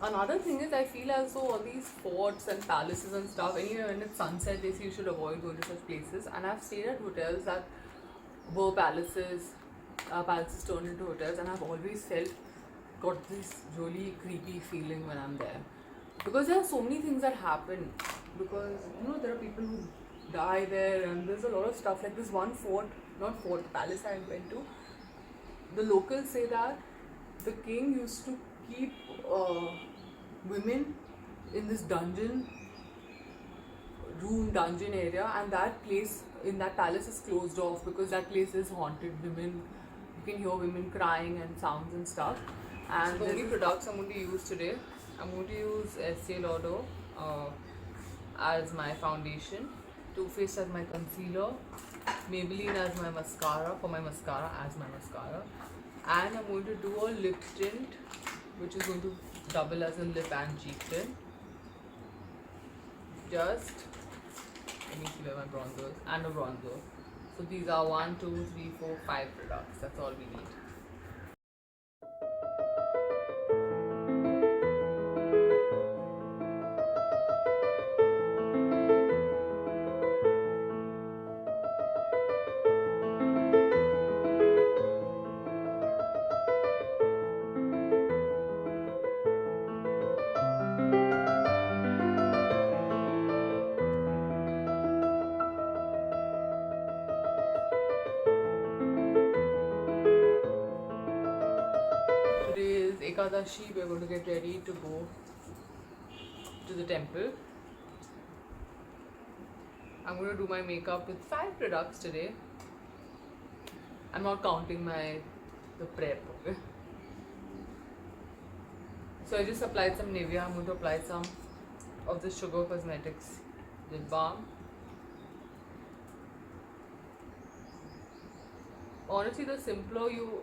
Another thing is, I feel as though all these forts and palaces and stuff, anyway, when it's sunset, they say you should avoid going to such places. And I've stayed at hotels that were palaces, palaces turned into hotels, and I've always felt got this really creepy feeling when I'm there. Because there are so many things that happen. Because, there are people who die there, and there's a lot of stuff. Like this one fort, not fort, palace I went to, the locals say that the king used to keep women in this dungeon area, and that place in that palace is closed off because that place is haunted. You can hear women crying and sounds and stuff. And the only products I'm going to use today, I'm going to use Estee Lauder as my foundation, Too Faced as my concealer, Maybelline as my mascara, for my mascara as my mascara, and I'm going to do a lip tint which is going to double as a lip and cheek tint. Just let me see where my bronzer is, and a bronzer. So these are 1, 2, 3, 4, 5 products. That's all we need. Today is Ekadashi. We're going to get ready to go to the temple. I'm going to do my makeup with 5 products today. I'm not counting the prep. Okay? So I just applied some Nivea. I'm going to apply some of the Sugar Cosmetics lip balm. Honestly, the simpler you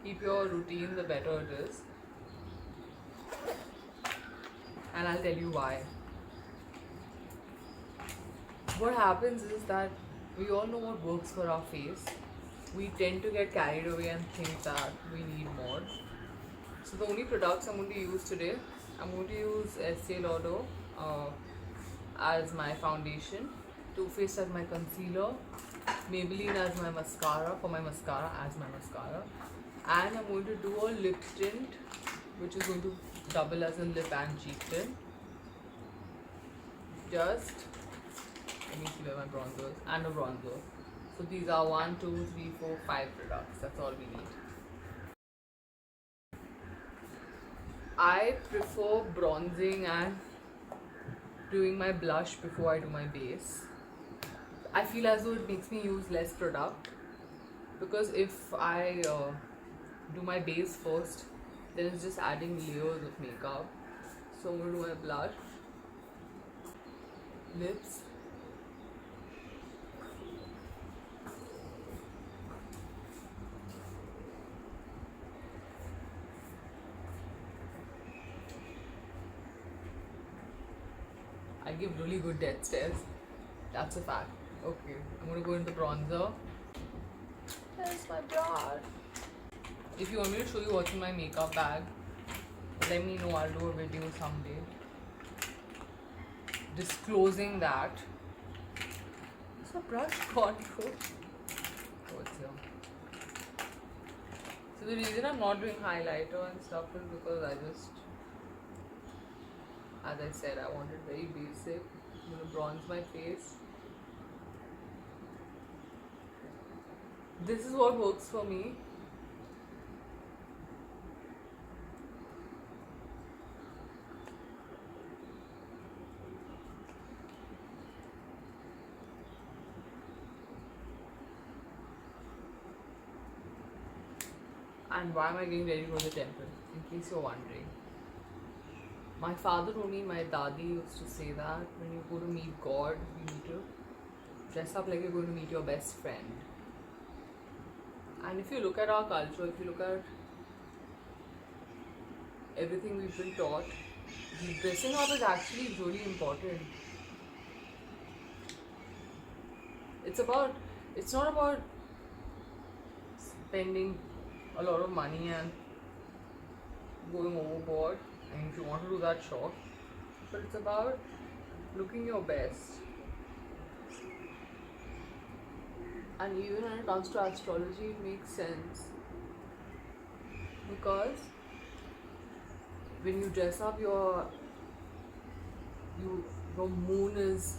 keep your routine, the better it is. And I'll tell you why. What happens is that we all know what works for our face. We tend to get carried away and think that we need more. So the only products I'm going to use today, I'm going to use Estee Lauder as my foundation, Too Faced as my concealer, Maybelline as my mascara, for my mascara as my mascara, and I'm going to do a lip tint which is going to double as a lip and cheek tint. Just let me see where my bronzer is, and a bronzer. So these are 1, 2, 3, 4, 5 products. That's all we need. I prefer bronzing and doing my blush before I do my base. I feel as though it makes me use less product, because if I do my base first, then it's just adding layers of makeup. So I'm going to do my blush, lips, I give really good dead stares. That's a fact. Okay, I'm going to go into bronzer. There's my brush. If you want me to show you what's in my makeup bag, let me know. I'll do a video someday disclosing that. Is the brush gone? Oh, it's here. So the reason I'm not doing highlighter and stuff is because as I said, I wanted very basic. I'm going to bronze my face. This is what works for me. And why am I getting ready to go to the temple? In case you're wondering. My father told me, my dadi used to say that when you go to meet God, you need to dress up like you're going to meet your best friend. And if you look at our culture, if you look at everything we've been taught, dressing up is actually really important. It's not about spending a lot of money and going overboard. And if you want to do that, sure. But it's about looking your best. And even when it comes to astrology, it makes sense because when you dress up, your moon is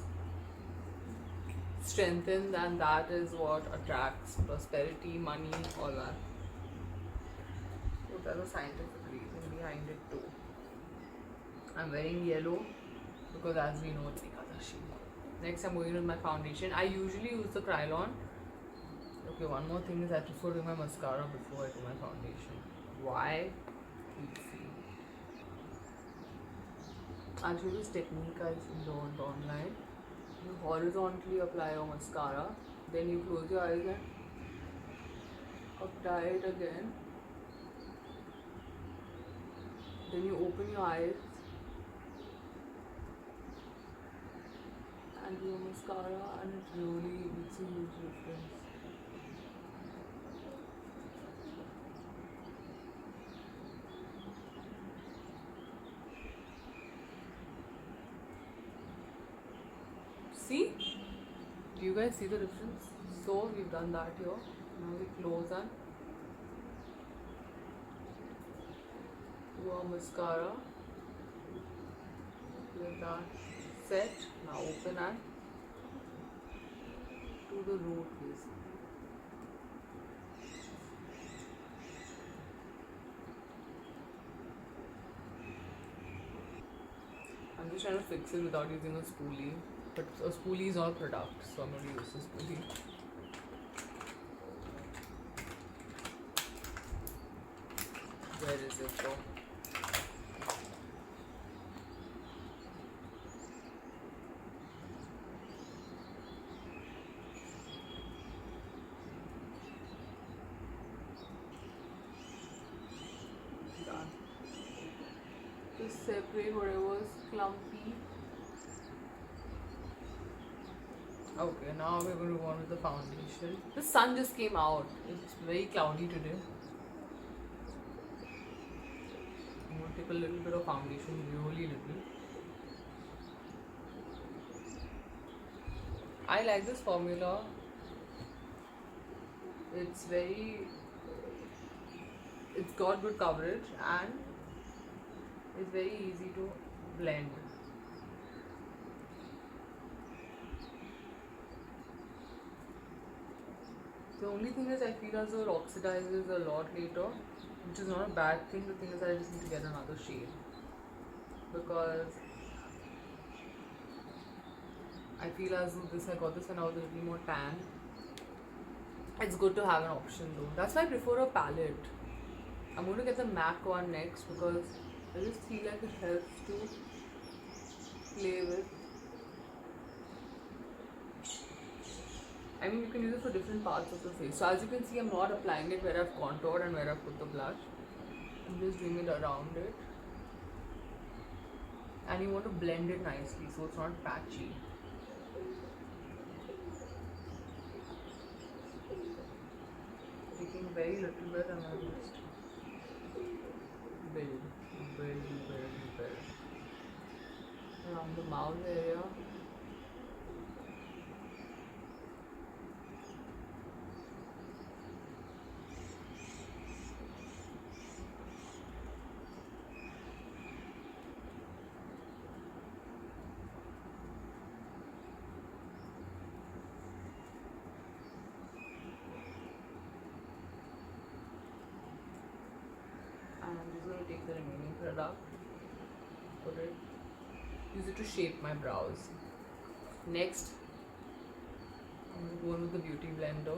strengthened, and that is what attracts prosperity, money, all that. So there's a scientific reason behind it too. I'm wearing yellow because, as we know, it's Ekadashi. Next, I'm going with my foundation. I usually use the Krylon. Okay, one more thing is I prefer doing my mascara before I do my foundation. Why? Please see. I'll show you this technique I learned online. You horizontally apply your mascara, then you close your eyes and apply it again. Then you open your eyes and do your mascara, and it really makes a huge difference. See? Do you guys see the difference? So we've done that here. Now we close and do our mascara. Let that set. Now open and to the root basically. I'm just trying to fix it without using a spoolie. But a spoolie is not a product, so I'm going to use a spoolie. Where is it though? Done. Just separate whatever's clumpy. Okay, now we're going to go on with the foundation. The sun just came out. It's very cloudy today. I'm going to take a little bit of foundation, really little. I like this formula. It's got good coverage and it's very easy to blend. The only thing is I feel as though it oxidizes a lot later, which is not a bad thing. The thing is I just need to get another shade because I feel as though I got this when I was a little more tan. It's good to have an option though. That's why I prefer a palette. I'm going to get the MAC one next because I just feel like it helps to play with. I mean, you can use it for different parts of the face. So as you can see, I'm not applying it where I've contoured and where I've put the blush. I'm just doing it around it. And you want to blend it nicely so it's not patchy. Taking very little bit and I'm just build around the mouth area. And I'm just going to take the remaining product, put it, use it to shape my brows. Next, I'm going to go in with the beauty blender.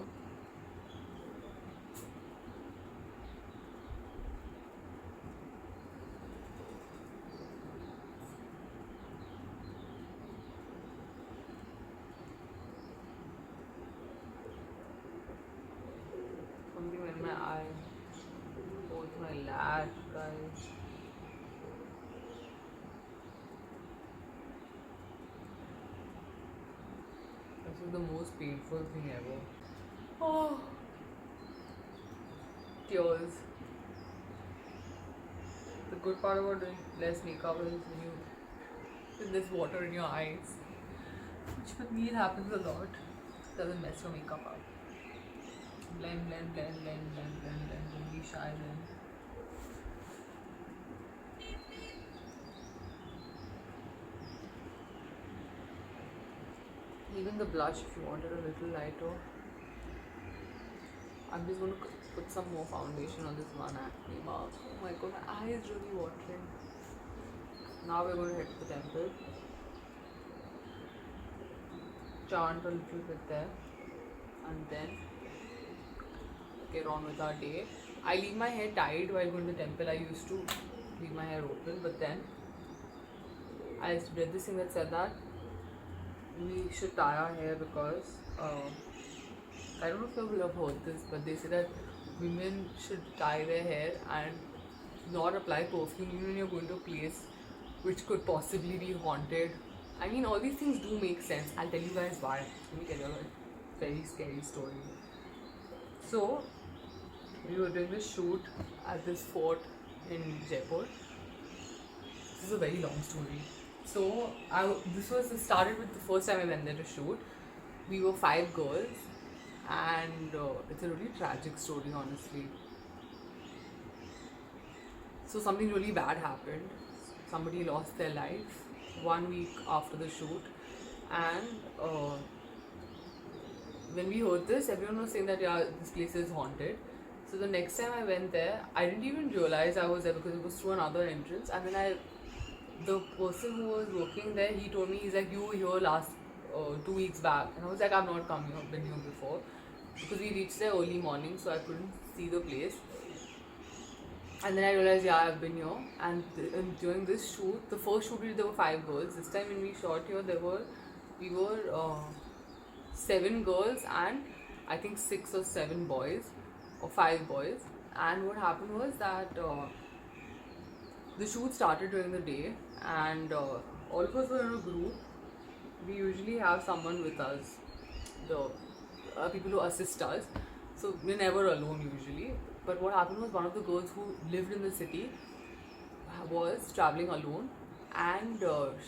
Something in my eye. Both my lash, guys. This is the most painful thing ever. Oh, tears. The good part about doing less makeup is when you with this water in your eyes, which with me it happens a lot. Doesn't mess your makeup up. Blend, blend, blend, blend, blend, blend, blend, really shine in. Even the blush, if you want it a little lighter, I'm just going to put some more foundation on this one acne mark. Oh my god, my eye is really watering. Now we're going to head to the temple. Chant a little bit there, and then get on with our day. I leave my hair tied while going to the temple. I used to leave my hair open, but then I read this thing that said that we should tie our hair because I don't know if you will have heard this, but they say that women should tie their hair and not apply perfume even when you're going to a place which could possibly be haunted. I mean, all these things do make sense. I'll tell you guys why. Let me tell you a very scary story. So, we were doing this shoot at this fort in Jaipur. This is a very long story. So, this started with the first time I went there to shoot. We were 5 girls, and it's a really tragic story, honestly. So, something really bad happened. Somebody lost their life 1 week after the shoot, and when we heard this, everyone was saying that yeah, this place is haunted. So the next time I went there, I didn't even realize I was there because it was through another entrance. And then the person who was working there, he told me, he's like, you were here last 2 weeks back, and I was like, I've not come here, been here before, because we reached there early morning, so I couldn't see the place. And then I realized, yeah, I've been here. And during this shoot, the first shoot we did, there were 5 girls. This time when we shot here, we were 7 girls and I think 6 or 7 boys, or 5 boys. And what happened was that the shoot started during the day, and all of us were in a group. We usually have someone with us, the people who assist us. So we're never alone usually. But what happened was one of the girls who lived in the city was traveling alone, and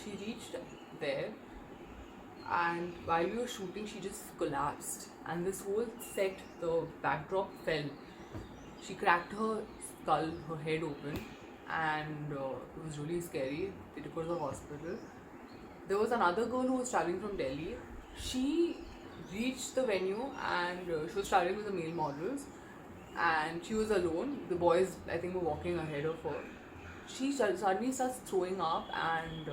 she reached there, and while we were shooting she just collapsed, and this whole set, the backdrop fell. She cracked her skull, her head open, and it was really scary. They took her to the hospital. There was another girl who was traveling from Delhi. She reached the venue, and she was traveling with the male models, and she was alone. The boys, I think, were walking ahead of her. She suddenly starts throwing up, and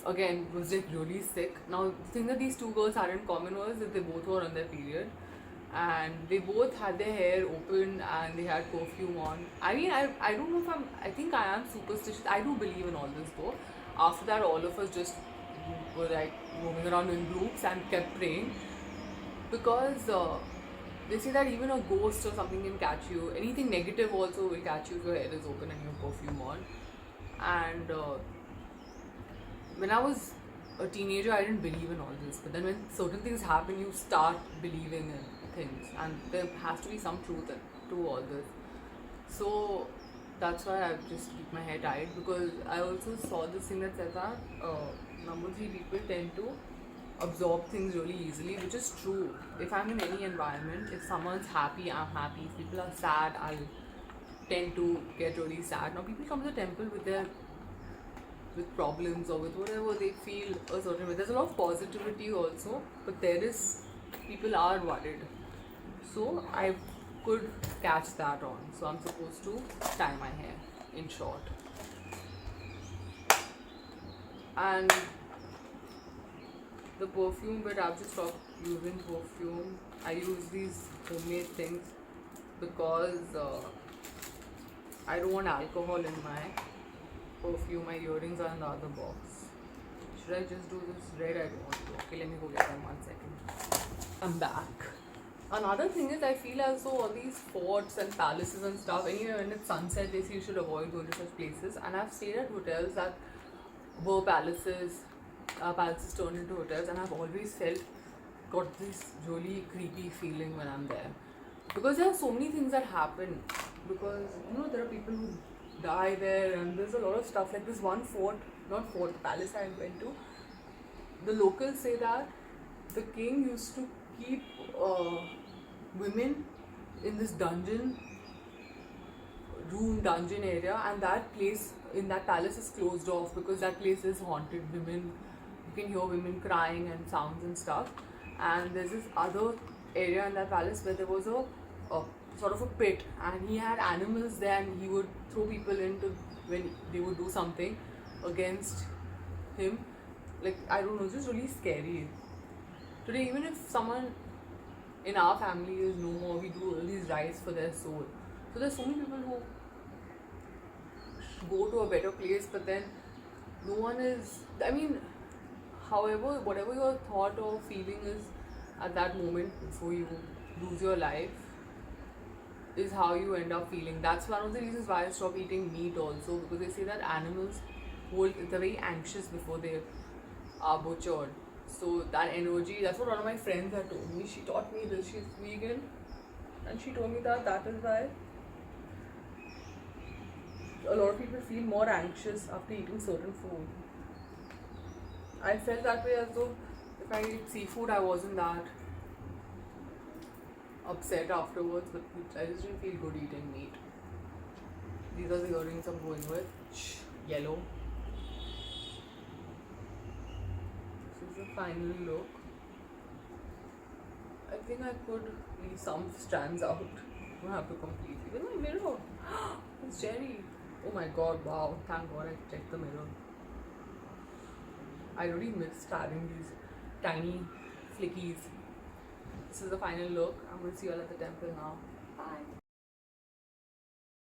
again was like really sick. Now the thing that these 2 girls had in common was that they both were on their period, and they both had their hair open and they had perfume on. I mean, I don't know if I think I am superstitious. I do believe in all this though. After that, all of us just were like roaming around in groups and kept praying, because they say that even a ghost or something can catch you. Anything negative also will catch you if your hair is open and you have perfume on. And when I was a teenager, I didn't believe in all this. But then when certain things happen, you start believing in things. And there has to be some truth to all this. So that's why I just keep my hair tied. Because I also saw this thing that says that number 3 people tend to absorb things really easily, which is true. If I'm in any environment, if someone's happy, I'm happy. If people are sad, I'll tend to get really sad. Now people come to the temple with problems or with whatever they feel a certain way. There's a lot of positivity also, but people are worried. So I could catch that on. So I'm supposed to tie my hair in short. And the perfume bit, I've just stopped using perfume. I use these homemade things because I don't want alcohol in my perfume. My earrings are in the other box. Should I just do this red? I don't want to. Okay, let me go get them 1 second. I'm back. Another thing is, I feel as though all these forts and palaces and stuff, anyway, when it's sunset, they say you should avoid going to such places. And I've stayed at hotels that were palaces turned into hotels, and I've always got this really creepy feeling when I'm there, because there are so many things that happen. Because there are people who die there, and there's a lot of stuff like this one fort, not fort, the palace I went to. The locals say that the king used to keep women in this dungeon area, and that place in that palace is closed off because that place is haunted. Women, you can hear women crying and sounds and stuff. And there's this other area in that palace where there was a sort of a pit, and he had animals there, and he would throw people into when they would do something against him. Like, I don't know, it's just really scary. Today, even if someone in our family is no more, we do all these rites for their soul. So there's so many people who go to a better place, but then no one is. I mean, however, whatever your thought or feeling is at that moment before you lose your life is how you end up feeling. That's one of the reasons why I stopped eating meat also, because they say that animals they're very anxious before they are butchered. So that energy, that's what one of my friends had told me. She taught me this. She's vegan, and she told me that that is why a lot of people feel more anxious after eating certain food. I felt that way, as though if I ate seafood, I wasn't that upset afterwards, but I just didn't feel good eating meat. These are the earrings I'm going with. Yellow. This is the final look. I think I could leave some strands out. I don't have to completely. Where's my mirror? It's Jerry. Oh my god, wow. Thank god I checked the mirror. I really missed having these tiny flickies. This is the final look. I'm going to see you all at the temple now. Bye.